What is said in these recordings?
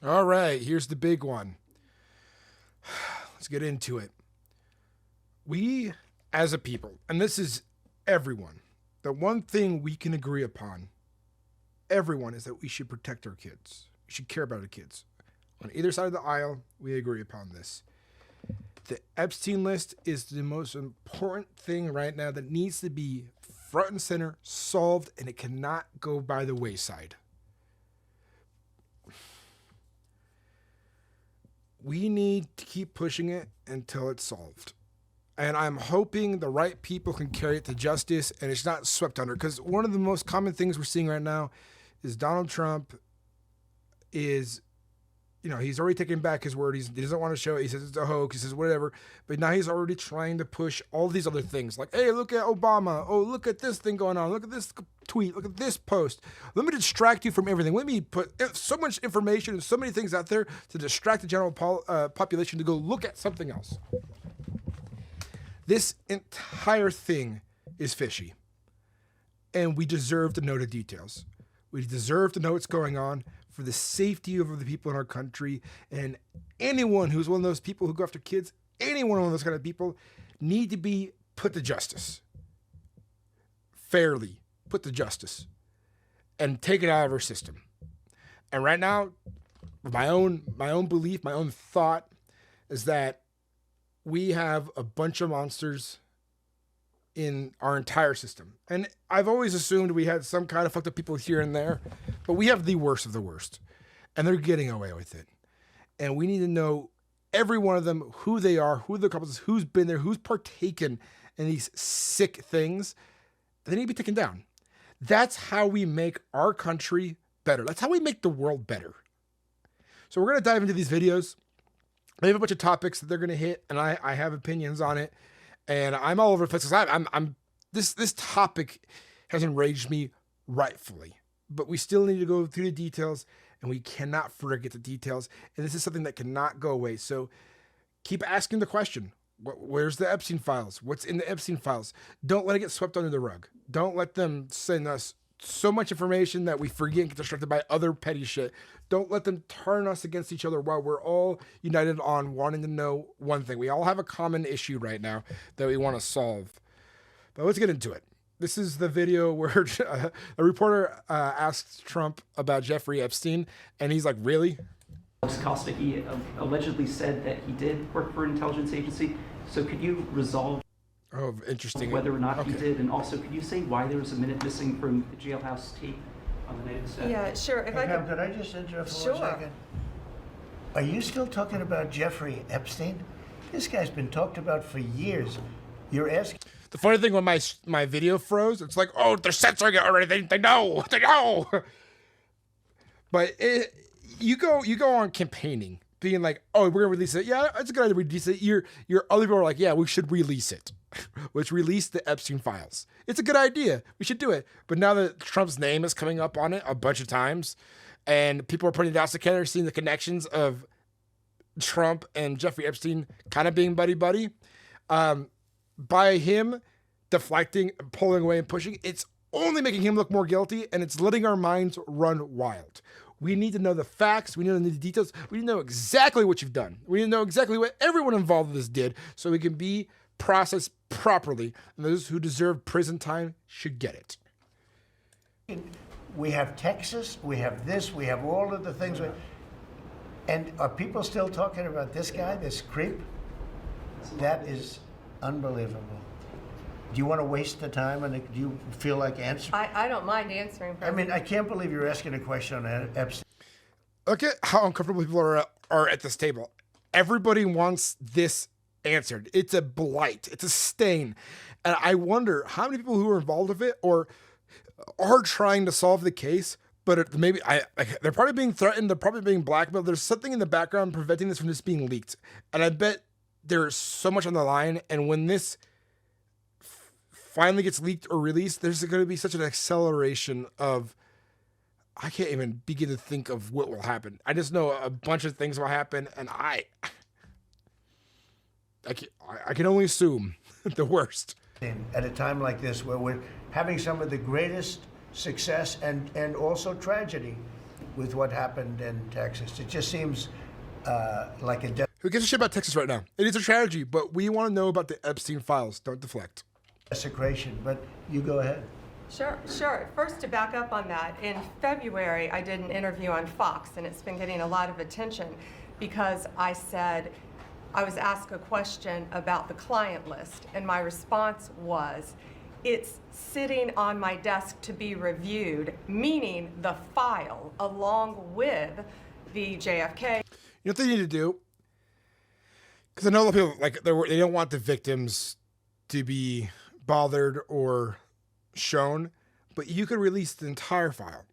All right, here's the big one. Let's get into it. We, as a people, and this is everyone, the one thing we can agree upon, everyone, is that we should protect our kids. We should care about our kids. On either side of the aisle, we agree upon this. The Epstein list is the most important thing right now that needs to be front and center, solved, and it cannot go by the wayside. We need to keep pushing it until it's solved. And I'm hoping the right people can carry it to justice and it's not swept under. Because one of the most common things we're seeing right now is Donald Trump is, he's already taken back his word. He doesn't want to show it. He says it's a hoax. He says whatever. But now he's already trying to push all these other things. Like, hey, look at Obama. Oh, look at this thing going on. Look at this tweet. Look at this post. Let me distract you from everything. Let me put so much information and so many things out there to distract the general population to go look at something else. This entire thing is fishy. And we deserve to know the details. We deserve to know what's going on for the safety of the people in our country. And anyone who's one of those people who go after kids, any one of those kind of people need to be put to justice. Fairly put to justice. And take it out of our system. And right now, my own belief, my own thought is that we have a bunch of monsters in our entire system. And I've always assumed we had some kind of fucked up people here and there, but we have the worst of the worst. And they're getting away with it. And we need to know every one of them, who they are, who the couples, who's been there, who's partaken in these sick things. They need to be taken down. That's how we make our country better. That's how we make the world better. So we're going to dive into these videos. They have a bunch of topics that they're going to hit, and I have opinions on it. And I'm all over the place because this topic has enraged me rightfully. But we still need to go through the details, and we cannot forget the details. And this is something that cannot go away. So keep asking the question. Where's the Epstein files? What's in the Epstein files? Don't let it get swept under the rug. Don't let them send us so much information that we forget and get distracted by other petty shit. Don't let them turn us against each other while we're all united on wanting to know one thing. We all have a common issue right now that we want to solve. But let's get into it. This is the video where a reporter asked Trump about Jeffrey Epstein, and he's like, really? Costa, he allegedly said that he did work for an intelligence agency. So could you resolve whether or not he did? And also, could you say why there was a minute missing from the jailhouse tape on the night of the set? Yeah, sure. If I could I just interrupt for 1 second? Are you still talking about Jeffrey Epstein? This guy's been talked about for years. You're asking. The funny thing when my video froze, it's like, oh, they're censoring it already. They know. But you go on campaigning, being like, oh, we're gonna release it. Yeah, it's a good idea to release it. Your other people are like, yeah, we should release it. Let's release the Epstein files. It's a good idea. We should do it. But now that Trump's name is coming up on it a bunch of times, and people are putting dots together, seeing the connections of Trump and Jeffrey Epstein kind of being buddy-buddy, by him deflecting, pulling away, and pushing, it's only making him look more guilty, and it's letting our minds run wild. We need to know the facts. We need to know the details. We need to know exactly what you've done. We need to know exactly what everyone involved in this did so we can be processed properly. And those who deserve prison time should get it. We have Texas. We have this. We have all of the things. And are people still talking about this guy, this creep? That is unbelievable. Do you want to waste the time, and do you feel like answering? I don't mind answering. I mean, I can't believe you're asking a question on Epstein. Look at how uncomfortable people are at this table. Everybody wants this answered. It's a blight. It's a stain. And I wonder how many people who are involved with it or are trying to solve the case, but maybe they're probably being threatened. They're probably being blackmailed. There's something in the background preventing this from just being leaked. And I bet there's so much on the line. And when this finally gets leaked or released, there's going to be such an acceleration of, I can't even begin to think of what will happen. I just know a bunch of things will happen, and I can only assume the worst. At a time like this, where we're having some of the greatest success and also tragedy with what happened in Texas. It just seems like a Who gives a shit about Texas right now? It is a tragedy, but we want to know about the Epstein files. Don't deflect. desecration. But you go ahead. Sure, sure. First, to back up on that, in February, I did an interview on Fox, and it's been getting a lot of attention because I said, I was asked a question about the client list, and my response was, it's sitting on my desk to be reviewed, meaning the file along with the JFK. You know what they need to do? Because I know a lot of people, like, they don't want the victims to be bothered or shown, but you could release the entire file.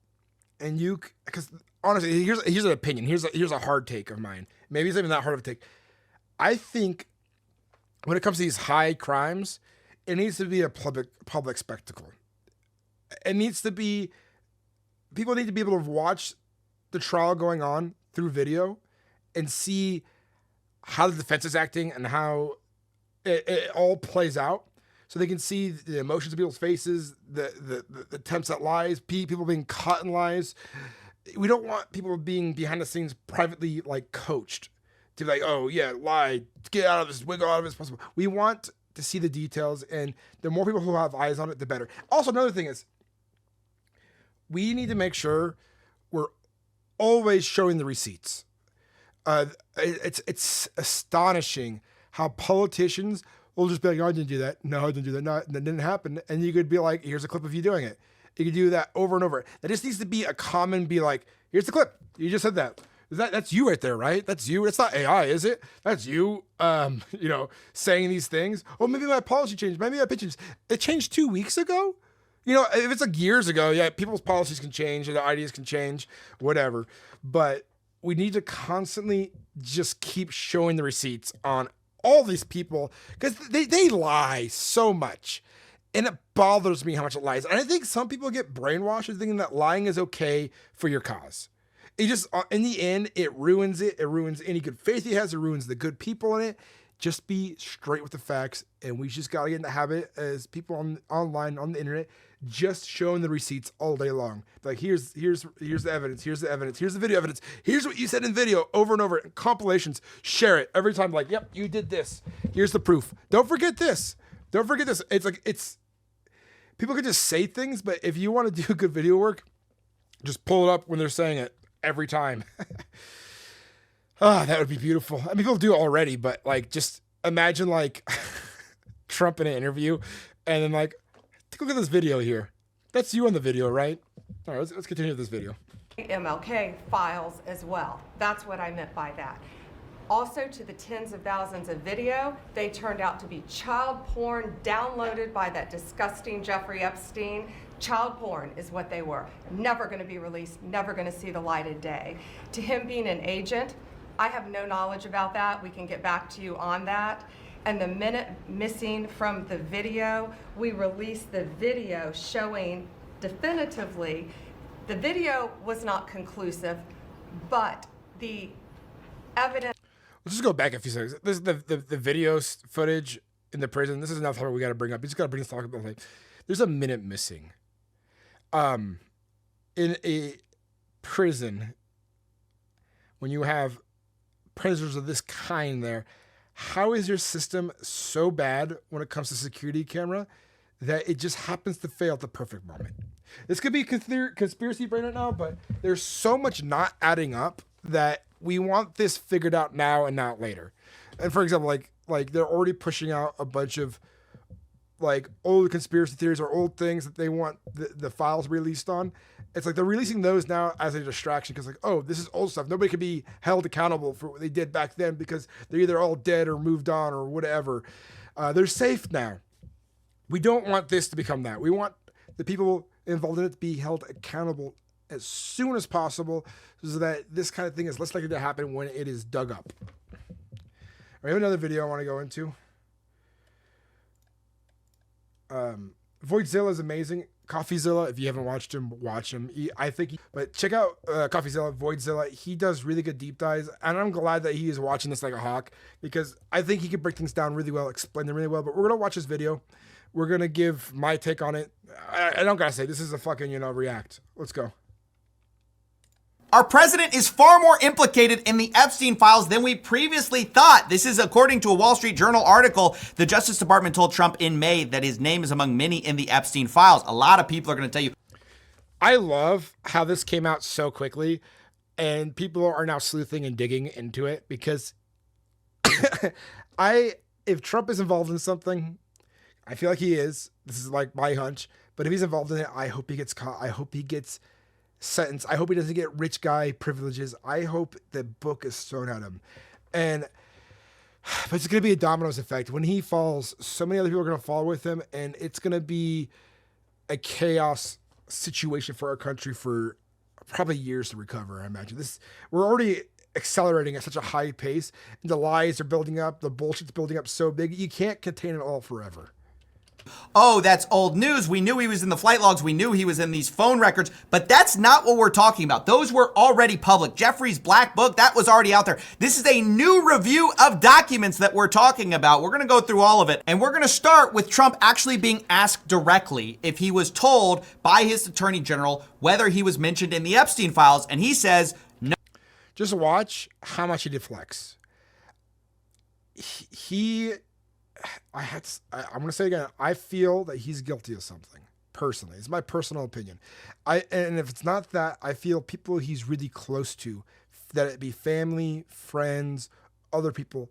And you, because honestly, here's an opinion. Here's a hard take of mine. Maybe it's not even that hard of a take. I think when it comes to these high crimes, it needs to be a public spectacle. It needs to be, people need to be able to watch the trial going on through video and see how the defense is acting and how it all plays out. So they can see the emotions of people's faces, the attempts at lies, people being caught in lies. We don't want people being behind the scenes privately, like, coached to be like, oh yeah, lie, get out of this, wiggle out of it as possible. We want to see the details, and the more people who have eyes on it, the better. Also, another thing is, we need to make sure we're always showing the receipts. It's astonishing how politicians will just be like, oh, I didn't do that. No, I didn't do that. No, that didn't happen. And you could be like, here's a clip of you doing it. You could do that over and over. That just needs to be a common, be like, here's the clip. You just said that. That's you right there, right? That's you. It's not AI, is it? That's you, saying these things. Oh, maybe my policy changed. Maybe my pitches. It changed 2 weeks ago. You know, if it's like years ago, yeah, people's policies can change and their ideas can change, whatever. But we need to constantly just keep showing the receipts on all these people because they lie so much. And it bothers me how much it lies. And I think some people get brainwashed into thinking that lying is okay for your cause. It just, in the end, it ruins it. It ruins any good faith he has. It ruins the good people in it. Just be straight with the facts. And we just got to get in the habit as people online, on the internet, just showing the receipts all day long. Like, here's the evidence. Here's the evidence. Here's the video evidence. Here's what you said in video over and over. Compilations. Share it every time. Like, yep, you did this. Here's the proof. Don't forget this. Don't forget this. People can just say things, but if you want to do good video work, just pull it up when they're saying it every time. That would be beautiful. I mean, people do it already, but like, just imagine like Trump in an interview and then like, take a look at this video here. That's you on the video, right? All right, let's continue with this video. MLK files as well. That's what I meant by that. Also, to the tens of thousands of video, they turned out to be child porn downloaded by that disgusting Jeffrey Epstein. Child porn is what they were. Never going to be released, never going to see the light of day. To him being an agent, I have no knowledge about that. We can get back to you on that. And the minute missing from the video, we released the video showing definitively the video was not conclusive, but the evidence. Let's just go back a few seconds. This is the video footage in the prison. This is another part we got to bring up. You just got to bring this talk about. Like, there's a minute missing. In a prison, when you have prisoners of this kind there, how is your system so bad when it comes to security camera that it just happens to fail at the perfect moment? This could be conspiracy brain right now, but there's so much not adding up that we want this figured out now and not later. And for example, like they're already pushing out a bunch of like old conspiracy theories or old things that they want the files released on. It's like they're releasing those now as a distraction because like, oh, this is old stuff. Nobody can be held accountable for what they did back then because they're either all dead or moved on or whatever. They're safe now. We don't want this to become that. We want the people involved in it to be held accountable as soon as possible so that this kind of thing is less likely to happen when it is dug up. I have another video I want to go into. Voidzilla is amazing. Coffeezilla, if you haven't watched him, watch him. But check out Coffeezilla, Voidzilla. He does really good deep dives, and I'm glad that he is watching this like a hawk because I think he can break things down really well, explain them really well. But we're gonna watch this video. We're gonna give my take on it. I don't gotta say this is a fucking react. Let's go. Our president is far more implicated in the Epstein files than we previously thought. This is according to a Wall Street Journal article. The Justice Department told Trump in May that his name is among many in the Epstein files. A lot of people are going to tell you. I love how this came out so quickly, and people are now sleuthing and digging into it because if Trump is involved in something, I feel like he is. This is like my hunch. But if he's involved in it, I hope he gets caught. I hope he gets sentenced. I hope he doesn't get rich guy privileges. I hope the book is thrown at him. But it's going to be a dominoes effect. When he falls, so many other people are going to fall with him, and it's going to be a chaos situation for our country for probably years to recover, I imagine. We're already accelerating at such a high pace, and the lies are building up, the bullshit's building up so big, you can't contain it all forever. Oh, that's old news. We knew he was in the flight logs. We knew he was in these phone records, but that's not what we're talking about. Those were already public. Jeffrey's black book, that was already out there. This is a new review of documents that we're talking about. We're going to go through all of it, and we're going to start with Trump actually being asked directly if he was told by his attorney general whether he was mentioned in the Epstein files, and he says no. Just watch how much he deflects. I'm going to say again, I feel that he's guilty of something, personally. It's my personal opinion. And if it's not that, I feel people he's really close to, that it be family, friends, other people.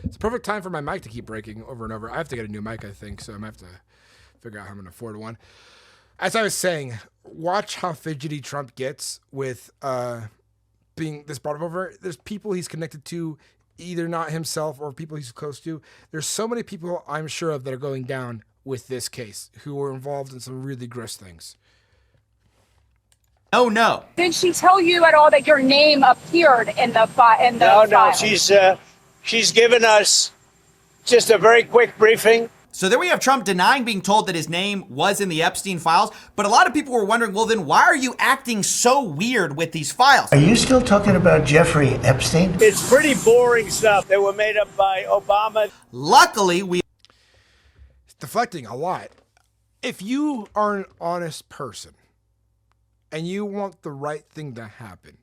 It's a perfect time for my mic to keep breaking over and over. I have to get a new mic, I think, so I'm going to have to figure out how I'm going to afford one. As I was saying, watch how fidgety Trump gets with being this brought up over. There's people he's connected to, either not himself or people he's close to. There's so many people I'm sure of that are going down with this case who were involved in some really gross things. Oh, no. Did she tell you at all that your name appeared in the file? No. She's given us just a very quick briefing. So there we have Trump denying being told that his name was in the Epstein files. But a lot of people were wondering, well, then why are you acting so weird with these files? Are you still talking about Jeffrey Epstein? It's pretty boring stuff that were made up by Obama. Luckily, we... It's deflecting a lot. If you are an honest person and you want the right thing to happen,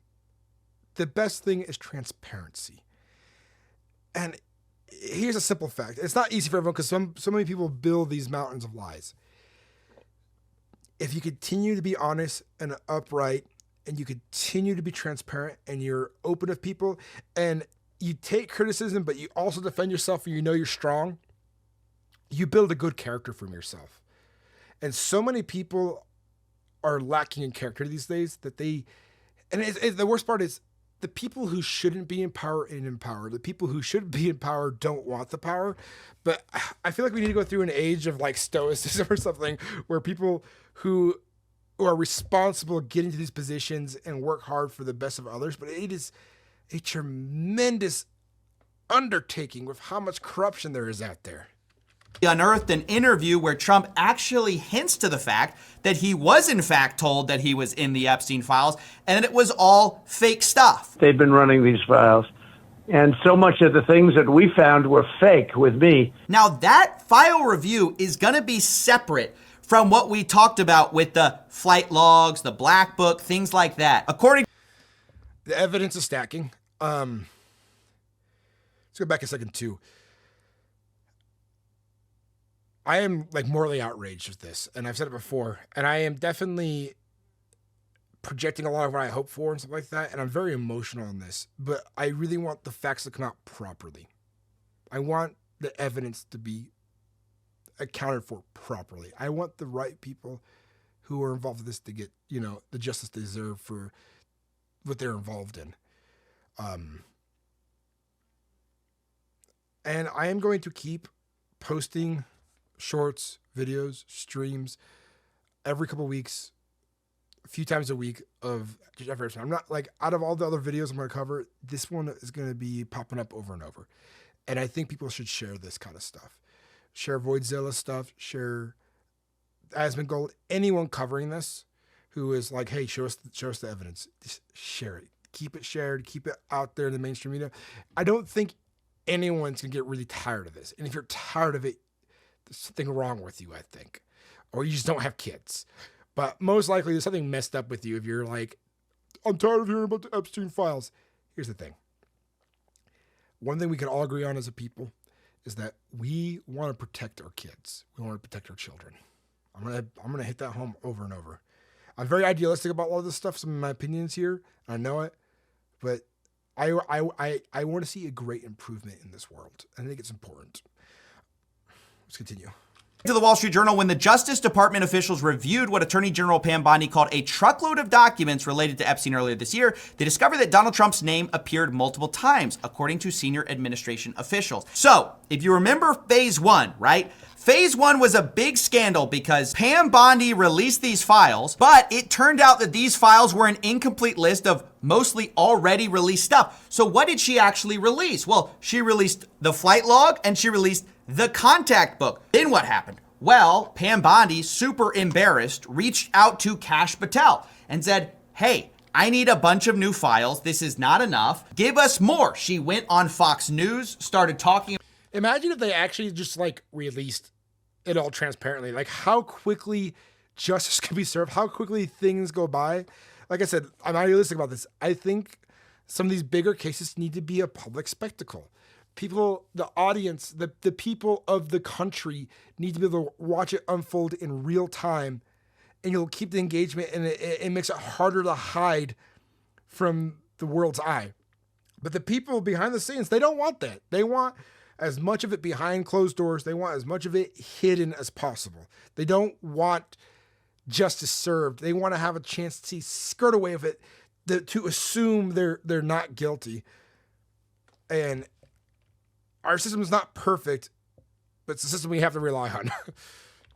the best thing is transparency. And here's a simple fact. It's not easy for everyone because so many people build these mountains of lies. If you continue to be honest and upright and you continue to be transparent and you're open to people and you take criticism, but you also defend yourself and you know you're strong, you build a good character from yourself. And so many people are lacking in character these days that the worst part is, the people who shouldn't be in power ain't in power. The people who should be in power don't want the power. But I feel like we need to go through an age of like stoicism or something where people who are responsible get into these positions and work hard for the best of others. But it is a tremendous undertaking with how much corruption there is out there. Unearthed an interview where Trump actually hints to the fact that he was in fact told that he was in the Epstein files and that it was all fake stuff. They've been running these files, and so much of the things that we found were fake with me. Now that file review is going to be separate from what we talked about with the flight logs, the black book, things like that. According the evidence is stacking. Let's go back a second too. I am like morally outraged with this, and I've said it before, and I am definitely projecting a lot of what I hope for and stuff like that, and I'm very emotional on this, but I really want the facts to come out properly. I want the evidence to be accounted for properly. I want the right people who are involved with this to get, the justice they deserve for what they're involved in. And I am going to keep posting shorts, videos, streams every couple weeks, a few times a week of Jeffrey Epstein. I'm not like, out of all the other videos I'm going to cover, this one is going to be popping up over and over. And I think people should share this kind of stuff. Share Voidzilla stuff, share Asmongold, anyone covering this, who is like, hey, show us the evidence. Just share it. Keep it shared. Keep it out there in the mainstream media. I don't think anyone's going to get really tired of this. And if you're tired of it, there's something wrong with you, I think. Or you just don't have kids. But most likely there's something messed up with you if you're like, I'm tired of hearing about the Epstein files. Here's the thing. One thing we can all agree on as a people is that we want to protect our kids. We want to protect our children. I'm gonna hit that home over and over. I'm very idealistic about all this stuff. Some of my opinions here, I know it, but I want to see a great improvement in this world. I think it's important. Let's continue. To the Wall Street Journal, when the Justice Department officials reviewed what Attorney General Pam Bondi called a truckload of documents related to Epstein earlier this year, they discovered that Donald Trump's name appeared multiple times, according to senior administration officials. So, if you remember phase one, right? Phase one was a big scandal because Pam Bondi released these files, but it turned out that these files were an incomplete list of mostly already released stuff. So what did she actually release? Well, she released the flight log and she released the contact book. Then what happened? Well, Pam Bondi, super embarrassed, reached out to Kash Patel and said, hey, I need a bunch of new files. This is not enough. Give us more. She went on Fox News, started talking. Imagine if they actually just like released it all transparently, like how quickly justice can be served, how quickly things go by. Like I said, I'm idealistic about this. I think some of these bigger cases need to be a public spectacle. People, the audience, the people of the country need to be able to watch it unfold in real time, and you'll keep the engagement, and it makes it harder to hide from the world's eye. But the people behind the scenes, they don't want that. They want as much of it behind closed doors. They want as much of it hidden as possible. They don't want justice served. They want to have a chance to skirt away with it, to assume they're not guilty. And our system is not perfect, but it's a system we have to rely on.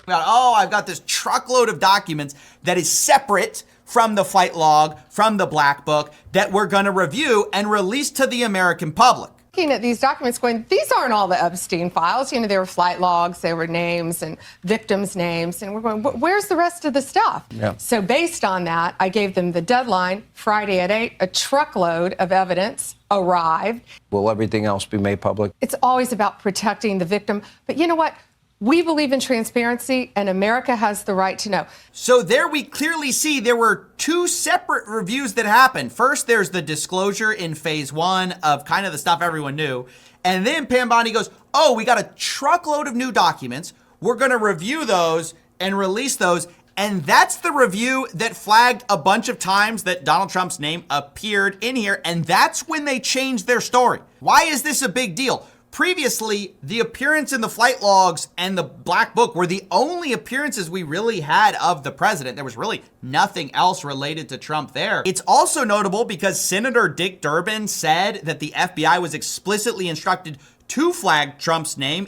I've got this truckload of documents that is separate from the flight log, from the black book, that we're going to review and release to the American public. Looking at these documents going, these aren't all the Epstein files. You know, there were flight logs, there were names and victims' names. And we're going, where's the rest of the stuff? Yeah. So based on that, I gave them the deadline, Friday at 8, a truckload of evidence arrived. Will everything else be made public? It's always about protecting the victim. But you know what? We believe in transparency, and America has the right to know. So there we clearly see there were two separate reviews that happened. First, there's the disclosure in phase one of kind of the stuff everyone knew. And then Pam Bondi goes, oh, we got a truckload of new documents. We're going to review those and release those. And that's the review that flagged a bunch of times that Donald Trump's name appeared in here. And that's when they changed their story. Why is this a big deal? Previously, the appearance in the flight logs and the black book were the only appearances we really had of the president. There was really nothing else related to Trump there. It's also notable because Senator Dick Durbin said that the FBI was explicitly instructed to flag Trump's name.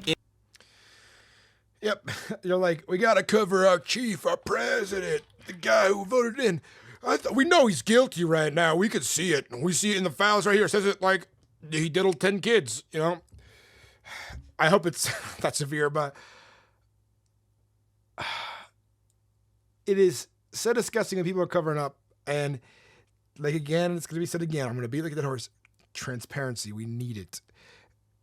Yep. You're like, we got to cover our chief, our president, the guy who voted in. We know he's guilty right now. We could see it. We see it in the files right here. It says it like he diddled 10 kids, you know. I hope it's not severe, but it is so disgusting when people are covering up. And like, again, it's going to be said again. I'm going to be like that horse. Transparency. We need it.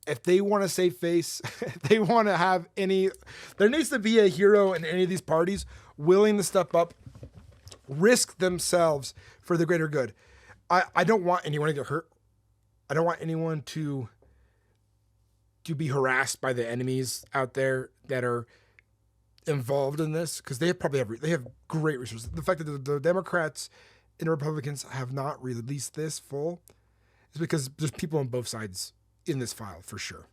If they want to save face, if they want to have there needs to be a hero in any of these parties willing to step up, risk themselves for the greater good. I don't want anyone to get hurt. I don't want anyone to be harassed by the enemies out there that are involved in this, because they have great resources. The fact that the Democrats and the Republicans have not released this full is because there's people on both sides in this file for sure.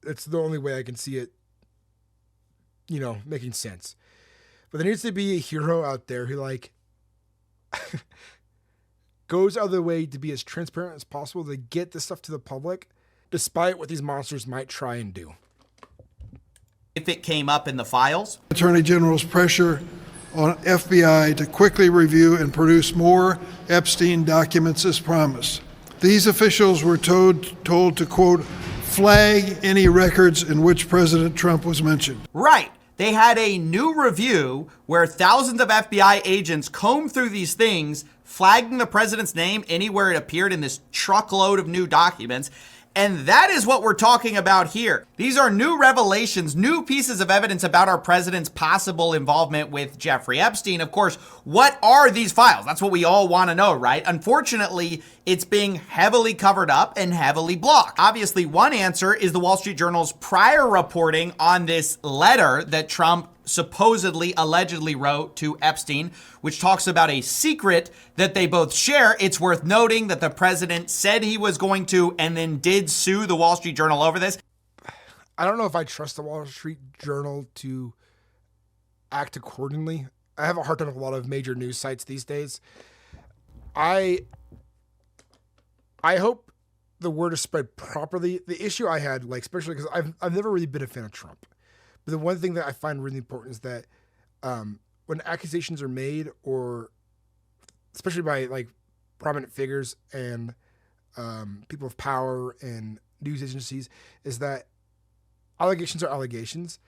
It's the only way I can see it, making sense. But there needs to be a hero out there who goes out of the way to be as transparent as possible to get this stuff to the public, despite what these monsters might try and do. If it came up in the files. Attorney General's pressure on FBI to quickly review and produce more Epstein documents as promised. These officials were told to, quote, flag any records in which President Trump was mentioned. Right. They had a new review where thousands of FBI agents combed through these things, flagging the president's name anywhere it appeared in this truckload of new documents. And that is what we're talking about here. These are new revelations, new pieces of evidence about our president's possible involvement with Jeffrey Epstein. Of course, what are these files? That's what we all want to know, right? Unfortunately, it's being heavily covered up and heavily blocked. Obviously, one answer is the Wall Street Journal's prior reporting on this letter that Trump supposedly, allegedly wrote to Epstein, which talks about a secret that they both share. It's worth noting that the president said he was going to and then did sue the Wall Street Journal over this. I don't know if I trust the Wall Street Journal to act accordingly. I have a hard time with a lot of major news sites these days. I hope the word is spread properly. The issue I had, like, especially because I've never really been a fan of Trump. But the one thing that I find really important is that when accusations are made, or especially by like prominent figures and people of power and news agencies, is that allegations are allegations,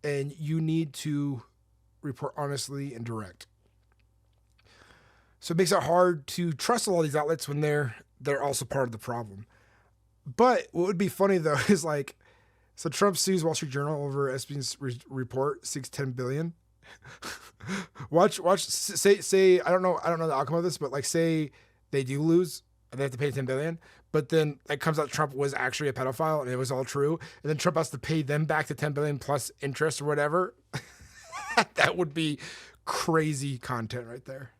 and you need to report honestly and direct. So it makes it hard to trust all these outlets when they're also part of the problem. But what would be funny though is like, so Trump sues Wall Street Journal over Epstein's report, seeks $10 billion. watch. Say I don't know the outcome of this, but like say they do lose and they have to pay $10 billion, but then it comes out Trump was actually a pedophile and it was all true, and then Trump has to pay them back the $10 billion plus interest or whatever. That would be crazy content right there.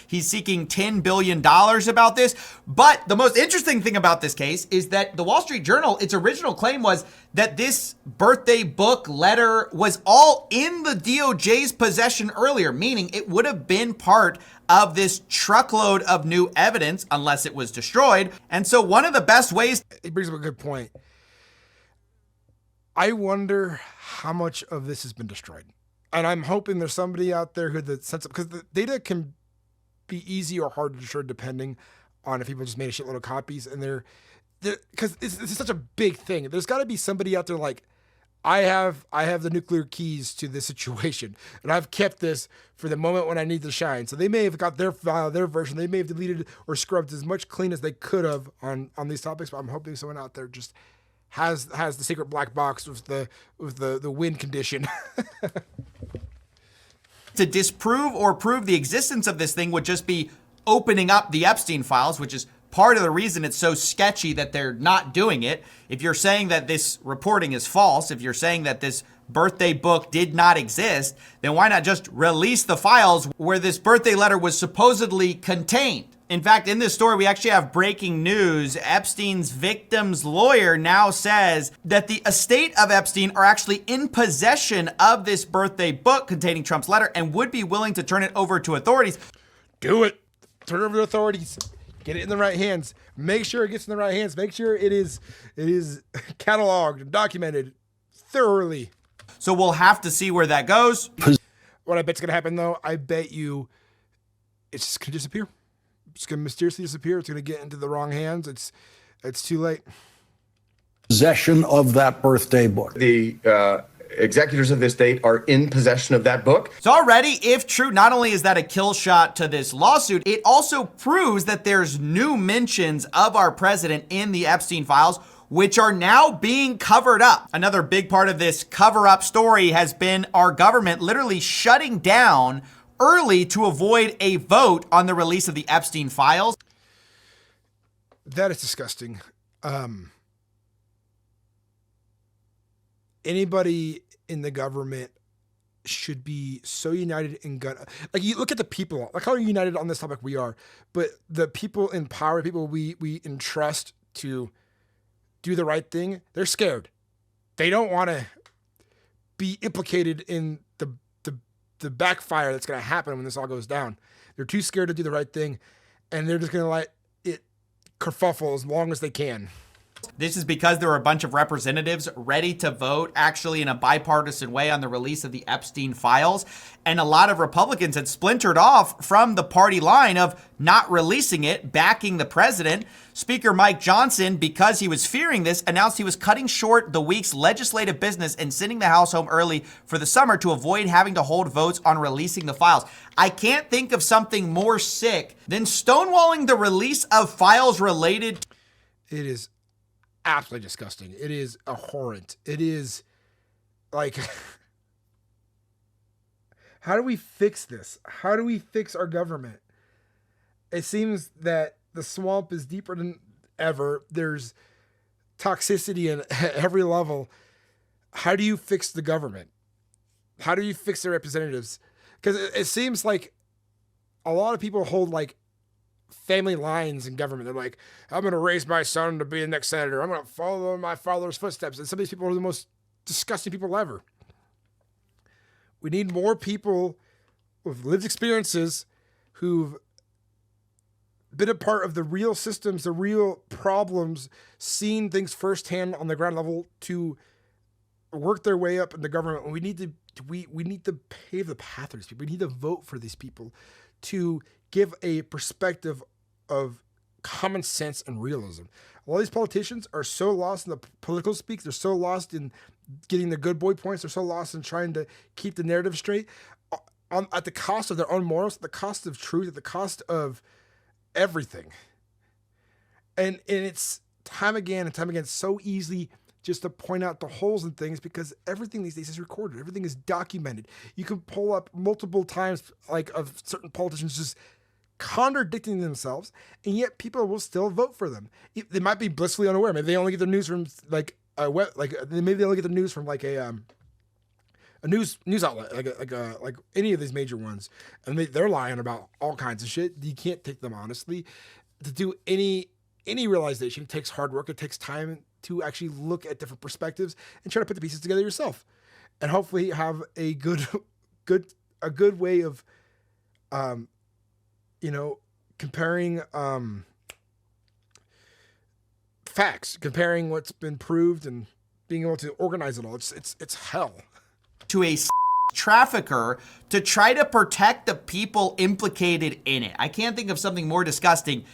He's seeking $10 billion about this. But the most interesting thing about this case is that the Wall Street Journal, its original claim was that this birthday book letter was all in the DOJ's possession earlier, meaning it would have been part of this truckload of new evidence unless it was destroyed. And so one of the best ways... It brings up a good point. I wonder how much of this has been destroyed. And I'm hoping there's somebody out there who the sense of, because the data can be easy or hard to destroy depending on if people just made a shitload of copies, and they're because this is such a big thing. There's got to be somebody out there like, I have the nuclear keys to this situation, and I've kept this for the moment when I need to shine. So they may have got their file, their version. They may have deleted or scrubbed as much clean as they could have on these topics. But I'm hoping someone out there just has the secret black box with the win condition. To disprove or prove the existence of this thing would just be opening up the Epstein files, which is part of the reason it's so sketchy that they're not doing it. If you're saying that this reporting is false, if you're saying that this birthday book did not exist, then why not just release the files where this birthday letter was supposedly contained? In fact, in this story, we actually have breaking news. Epstein's victim's lawyer now says that the estate of Epstein are actually in possession of this birthday book containing Trump's letter and would be willing to turn it over to authorities. Do it. Turn it over to authorities. Get it in the right hands. Make sure it gets in the right hands. Make sure it is cataloged and documented thoroughly. So we'll have to see where that goes. What I bet's going to happen, though, I bet you it's just going to disappear. It's going to mysteriously disappear. It's going to get into the wrong hands. It's too late. Possession of that birthday book. The executors of this estate are in possession of that book. So already, if true, not only is that a kill shot to this lawsuit, it also proves that there's new mentions of our president in the Epstein files, which are now being covered up. Another big part of this cover-up story has been our government literally shutting down early to avoid a vote on the release of the Epstein files. That is disgusting. Anybody in the government should be so united in gun. Like, you look at the people, like how united on this topic we are, but the people in power, people we entrust to do the right thing, they're scared. They don't want to be implicated in the backfire that's going to happen when this all goes down. They're too scared to do the right thing, and they're just going to let it kerfuffle as long as they can. This is because there were a bunch of representatives ready to vote actually in a bipartisan way on the release of the Epstein files. And a lot of Republicans had splintered off from the party line of not releasing it, backing the president. Speaker Mike Johnson, because he was fearing this, announced he was cutting short the week's legislative business and sending the House home early for the summer to avoid having to hold votes on releasing the files. I can't think of something more sick than stonewalling the release of files related. It is absolutely disgusting. It is abhorrent. It is like, how do we fix this? How do we fix our government? It seems that the swamp is deeper than ever. There's toxicity in every level. How do you fix the government? How do you fix the representatives? Because it seems like a lot of people hold like family lines in government. They're like, I'm going to raise my son to be the next senator. I'm going to follow my father's footsteps. And some of these people are the most disgusting people ever. We need more people with lived experiences who've been a part of the real systems, the real problems, seen things firsthand on the ground level to work their way up in the government. We need to pave the path for these people. We need to vote for these people to give a perspective of common sense and realism. A lot of these politicians are so lost in the political speak. They're so lost in getting the good boy points. They're so lost in trying to keep the narrative straight at the cost of their own morals, at the cost of truth, at the cost of everything. And it's time again so easy just to point out the holes in things because everything these days is recorded. Everything is documented. You can pull up multiple times like of certain politicians just contradicting themselves, and yet people will still vote for them. They might be blissfully unaware. Maybe they only get their news from maybe they only get the news from like a news outlet, like any of these major ones, and they're lying about all kinds of shit. You can't take them honestly. To do any realization takes hard work. It takes time to actually look at different perspectives and try to put the pieces together yourself, and hopefully have a good way of, comparing facts, comparing what's been proved, and being able to organize it all. It's hell. To a trafficker to try to protect the people implicated in it. I can't think of something more disgusting,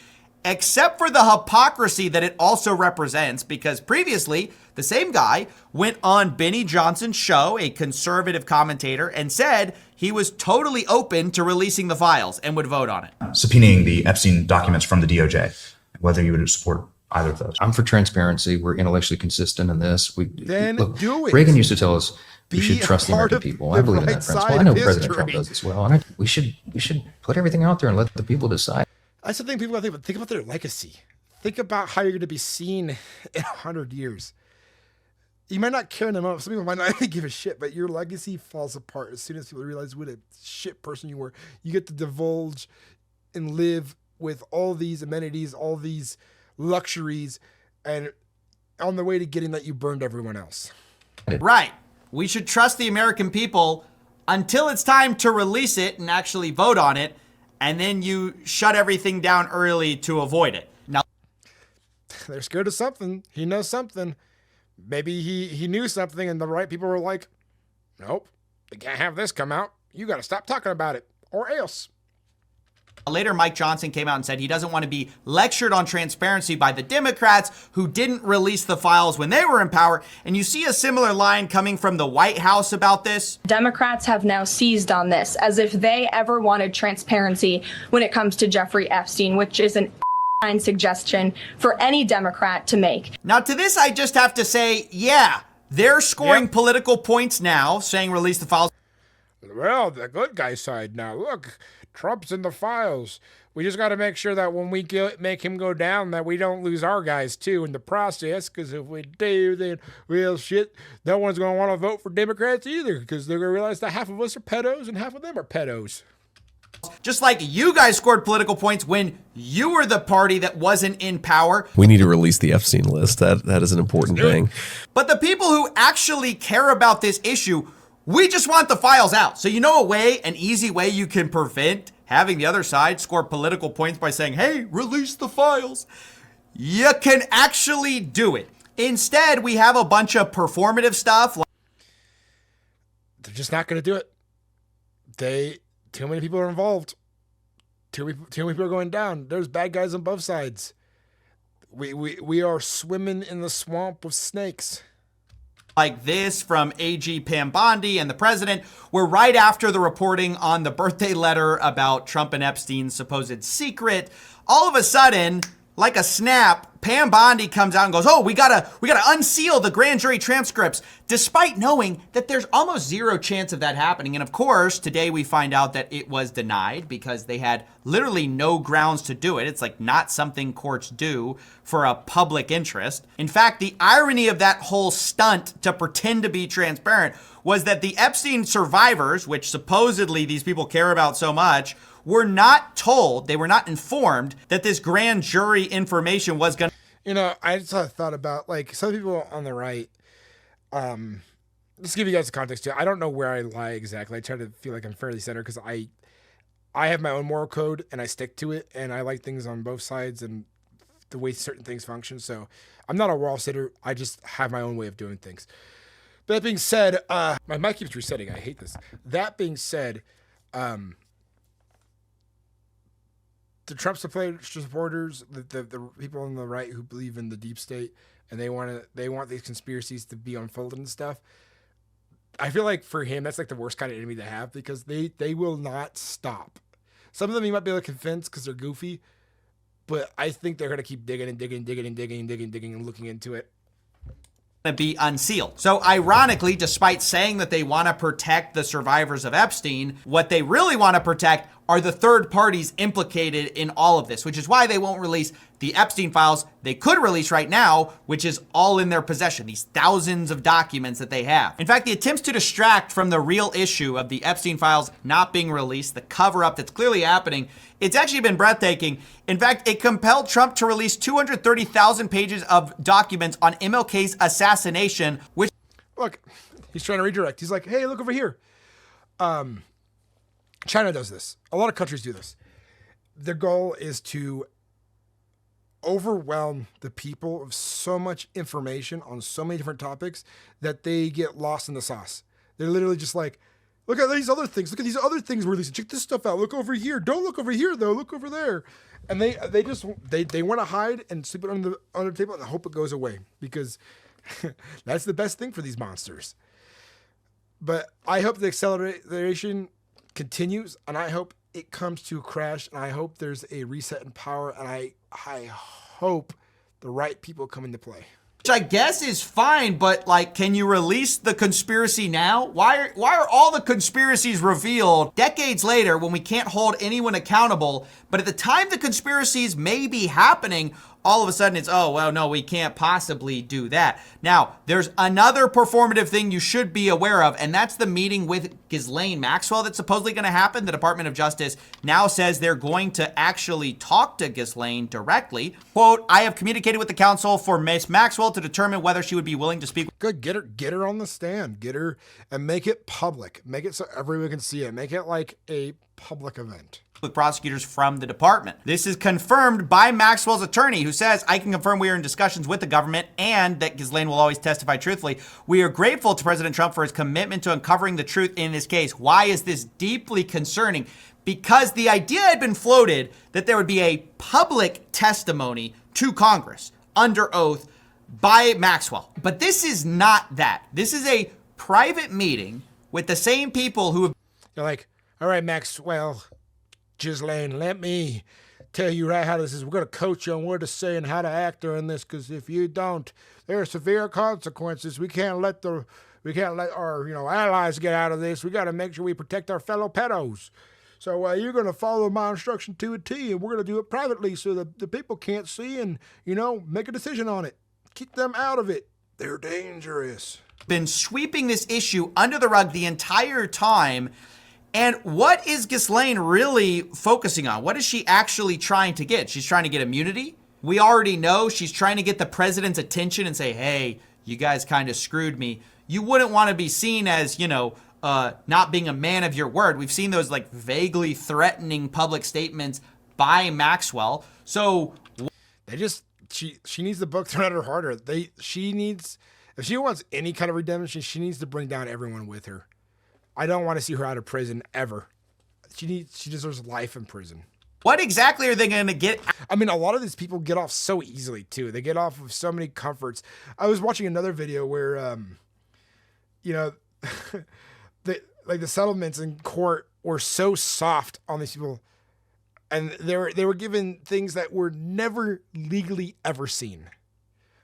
except for the hypocrisy that it also represents, because previously the same guy went on Benny Johnson's show, a conservative commentator, and said he was totally open to releasing the files and would vote on it. Subpoenaing the Epstein documents from the DOJ, whether you would support either of those. I'm for transparency. We're intellectually consistent in this. Do it. Reagan used to tell us we should trust the American people. I believe in that principle. I know President Trump does as well. And we should put everything out there and let the people decide. That's the thing people gotta think about their legacy. Think about how you're going to be seen in 100 years. You might not care in the moment. Some people might not even give a shit, but your legacy falls apart as soon as people realize what a shit person you were. You get to divulge and live with all these amenities, all these luxuries, and on the way to getting that, you burned everyone else. Right. We should trust the American people until it's time to release it and actually vote on it, and then you shut everything down early to avoid it. Now, they're scared of something. He knows something. Maybe he knew something, and the right people were like, nope, they can't have this come out. You got to stop talking about it, or else. Later, Mike Johnson came out and said he doesn't want to be lectured on transparency by the Democrats who didn't release the files when they were in power. And you see a similar line coming from the White House about this. Democrats have now seized on this as if they ever wanted transparency when it comes to Jeffrey Epstein, which is an suggestion for any Democrat to make. Now, to this, I just have to say, yeah, they're scoring political points now, saying release the files. Well, the good guy side now. Look, Trump's in the files. We just got to make sure that when we make him go down, that we don't lose our guys, too, in the process. Because if we do, then real shit, no one's going to want to vote for Democrats either. Because they're going to realize that half of us are pedos and half of them are pedos. Just like you guys scored political points when you were the party that wasn't in power. We need to release the Epstein list. That is an important thing. But the people who actually care about this issue, we just want the files out. So you know an easy way you can prevent having the other side score political points by saying, hey, release the files. you can actually do it. Instead, we have a bunch of performative stuff. They're just not going to do it. Too many people are involved. Too many people are going down. There's bad guys on both sides. We are swimming in the swamp of snakes. Like this from AG Pam Bondi and the president were right after the reporting on the birthday letter about Trump and Epstein's supposed secret. All of a sudden, like a snap, Pam Bondi comes out and goes, oh, we gotta unseal the grand jury transcripts, despite knowing that there's almost zero chance of that happening. And of course, today we find out that it was denied because they had literally no grounds to do it. It's like not something courts do for a public interest. In fact, the irony of that whole stunt to pretend to be transparent was that the Epstein survivors, which supposedly these people care about so much, were not told, they were not informed that this grand jury information was going to... You know, I just thought about, like, some people on the right, let's give you guys the context too. I don't know where I lie exactly. I try to feel like I'm fairly centered because I have my own moral code and I stick to it, and I like things on both sides and the way certain things function. So I'm not a wall sitter. I just have my own way of doing things. But that being said, my mic keeps resetting. I hate this. That being said, the Trump supporters, the people on the right who believe in the deep state and they want these conspiracies to be unfolded and stuff. I feel like for him, that's like the worst kind of enemy to have because they will not stop. Some of them he might be able to convince because they're goofy, but I think they're going to keep digging and looking into it. Be unsealed. So ironically, despite saying that they want to protect the survivors of Epstein, what they really want to protect are the third parties implicated in all of this, which is why they won't release the Epstein files they could release right now, which is all in their possession, these thousands of documents that they have. In fact, the attempts to distract from the real issue of the Epstein files not being released, the cover-up that's clearly happening, it's actually been breathtaking. In fact, it compelled Trump to release 230,000 pages of documents on MLK's assassination, which... Look, he's trying to redirect. He's like, hey, look over here. China does this. A lot of countries do this. Their goal is to overwhelm the people of so much information on so many different topics that they get lost in the sauce. They're literally just like, look at these other things. Look at these other things we're releasing. Check this stuff out. Look over here. Don't look over here though. Look over there. And they want to hide and sweep it under the table and hope it goes away because that's the best thing for these monsters. But I hope the acceleration continues, and I hope it comes to a crash, and I hope there's a reset in power, and I hope the right people come into play. Which I guess is fine, but like, can you release the conspiracy now? Why are all the conspiracies revealed decades later when we can't hold anyone accountable? But at the time the conspiracies may be happening, all of a sudden it's, oh, well, no, we can't possibly do that. Now, there's another performative thing you should be aware of, and that's the meeting with Ghislaine Maxwell that's supposedly going to happen. The Department of Justice now says they're going to actually talk to Ghislaine directly. Quote, I have communicated with the counsel for Miss Maxwell to determine whether she would be willing to speak. Good, get her on the stand. Get her and make it public. Make it so everyone can see it. Make it like a public event. With prosecutors from the department. This is confirmed by Maxwell's attorney, who says, I can confirm we are in discussions with the government and that Ghislaine will always testify truthfully. We are grateful to President Trump for his commitment to uncovering the truth in this case. Why is this deeply concerning? Because the idea had been floated that there would be a public testimony to Congress under oath by Maxwell. But this is not that. This is a private meeting with the same people who have... You're like, all right, Maxwell, Ghislaine, let me tell you right how this is. We're going to coach you on what to say and how to act during this, because if you don't, there are severe consequences. We can't let our allies get out of this. We got to make sure we protect our fellow pedos. So you're going to follow my instruction to a T, and we're going to do it privately so the people can't see and, make a decision on it. Keep them out of it. They're dangerous. Been sweeping this issue under the rug the entire time. And what is Ghislaine really focusing on? What is she actually trying to get? She's trying to get immunity. We already know she's trying to get the president's attention and say, hey, you guys kind of screwed me. You wouldn't want to be seen as, not being a man of your word. We've seen those like vaguely threatening public statements by Maxwell. So they just she needs the book thrown at her harder. She needs, if she wants any kind of redemption, she needs to bring down everyone with her. I don't want to see her out of prison ever. She deserves life in prison. What exactly are they going to get? I mean, a lot of these people get off so easily too. They get off with so many comforts. I was watching another video where, you know, the settlements in court were so soft on these people, and they were given things that were never legally ever seen.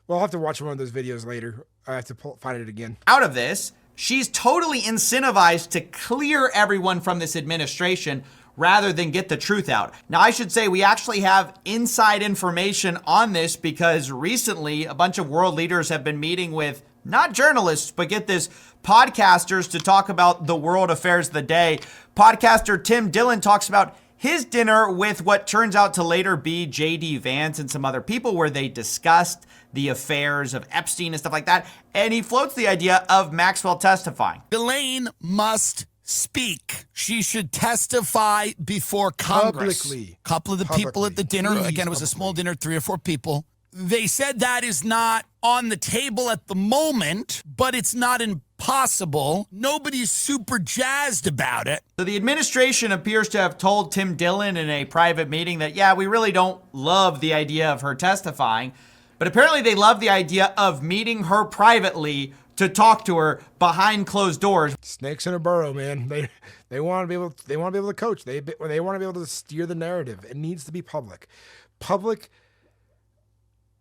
Well, I'll have to watch one of those videos later. I have to find it again. Out of this, she's totally incentivized to clear everyone from this administration rather than get the truth out. Now, I should say we actually have inside information on this because recently a bunch of world leaders have been meeting with not journalists, but get this, podcasters to talk about the world affairs of the day. Podcaster Tim Dillon talks about his dinner with what turns out to later be J.D. Vance and some other people where they discussed the affairs of Epstein and stuff like that. And he floats the idea of Maxwell testifying. Elaine must speak. She should testify before Congress. Publicly. A couple of the people at the dinner, Please, again, it was a small dinner, 3 or 4 people. They said that is not on the table at the moment, but it's not impossible. Nobody's super jazzed about it. So the administration appears to have told Tim Dillon in a private meeting that, yeah, we really don't love the idea of her testifying, but apparently they love the idea of meeting her privately to talk to her behind closed doors. Snakes in a burrow, man. They want to be able to coach. They want to be able to steer the narrative. It needs to be public.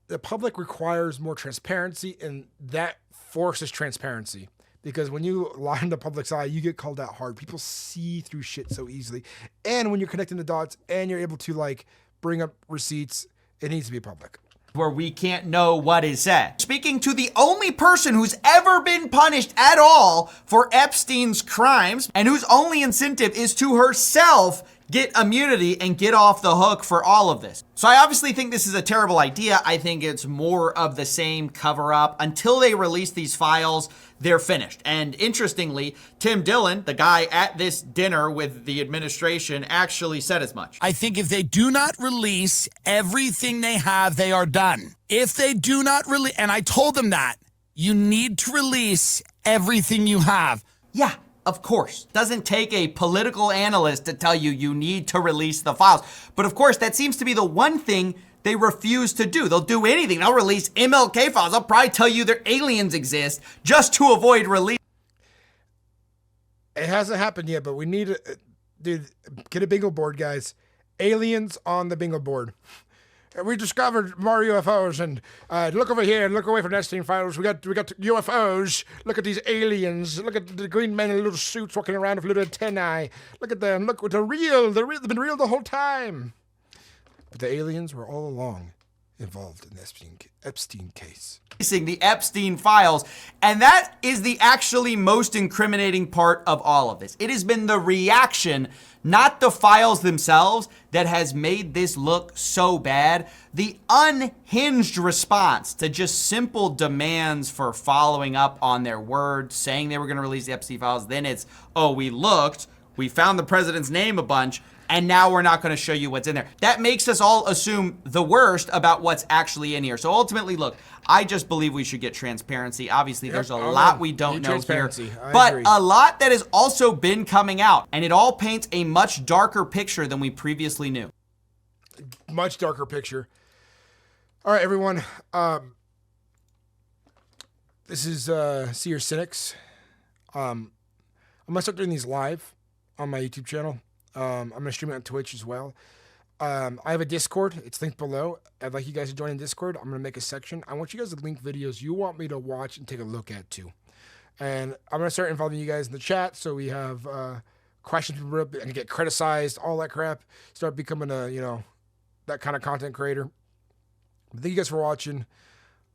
The public requires more transparency, and that forces transparency. Because when you lie in the public's eye, you get called out hard. People see through shit so easily. And when you're connecting the dots and you're able to bring up receipts, it needs to be public. Where we can't know what is said. Speaking to the only person who's ever been punished at all for Epstein's crimes and whose only incentive is to herself get immunity and get off the hook for all of this. So I obviously think this is a terrible idea. I think it's more of the same cover up. Until they release these files, they're finished. And interestingly, Tim Dillon, the guy at this dinner with the administration, actually said as much. I think if they do not release everything they have, they are done. If they do not release, and I told them that, you need to release everything you have. Yeah. Of course, doesn't take a political analyst to tell you you need to release the files. But of course, that seems to be the one thing they refuse to do. They'll do anything. They'll release MLK files. They'll probably tell you their aliens exist just to avoid release. It hasn't happened yet, but we need to, dude, get a bingo board, guys. Aliens on the bingo board. We discovered more UFOs, and look over here, look away from the Epstein files. We got UFOs. Look at these aliens. Look at the green men in little suits walking around with little antennae. Look at them. Look, they're real. They've been real the whole time. But the aliens were all along involved in the Epstein case. The Epstein files, and that is the actually most incriminating part of all of this. It has been the reaction, not the files themselves, that has made this look so bad. The unhinged response to just simple demands for following up on their word, saying they were going to release the Epstein files. Then it's, oh, we looked, we found the president's name a bunch, and now we're not going to show you what's in there. That makes us all assume the worst about what's actually in here. So ultimately, look, I just believe we should get transparency. Obviously, there's a lot we don't know here, but a lot that has also been coming out, and it all paints a much darker picture than we previously knew. Much darker picture. All right, everyone. This is See Your Cynics. I'm going to start doing these live on my YouTube channel. I'm going to stream it on Twitch as well. I have a Discord. It's linked below. I'd like you guys to join in Discord. I'm going to make a section. I want you guys to link videos you want me to watch and take a look at too. And I'm going to start involving you guys in the chat so we have questions and get criticized, all that crap. Start becoming a, that kind of content creator. Thank you guys for watching.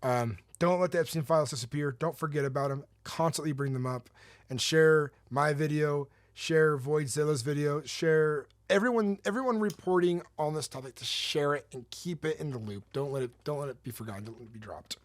Don't let the Epstein files disappear. Don't forget about them. Constantly bring them up and share my video. Share Voidzilla's video, share everyone reporting on this topic, to share it and keep it in the loop. Don't let it be forgotten. Don't let it be dropped.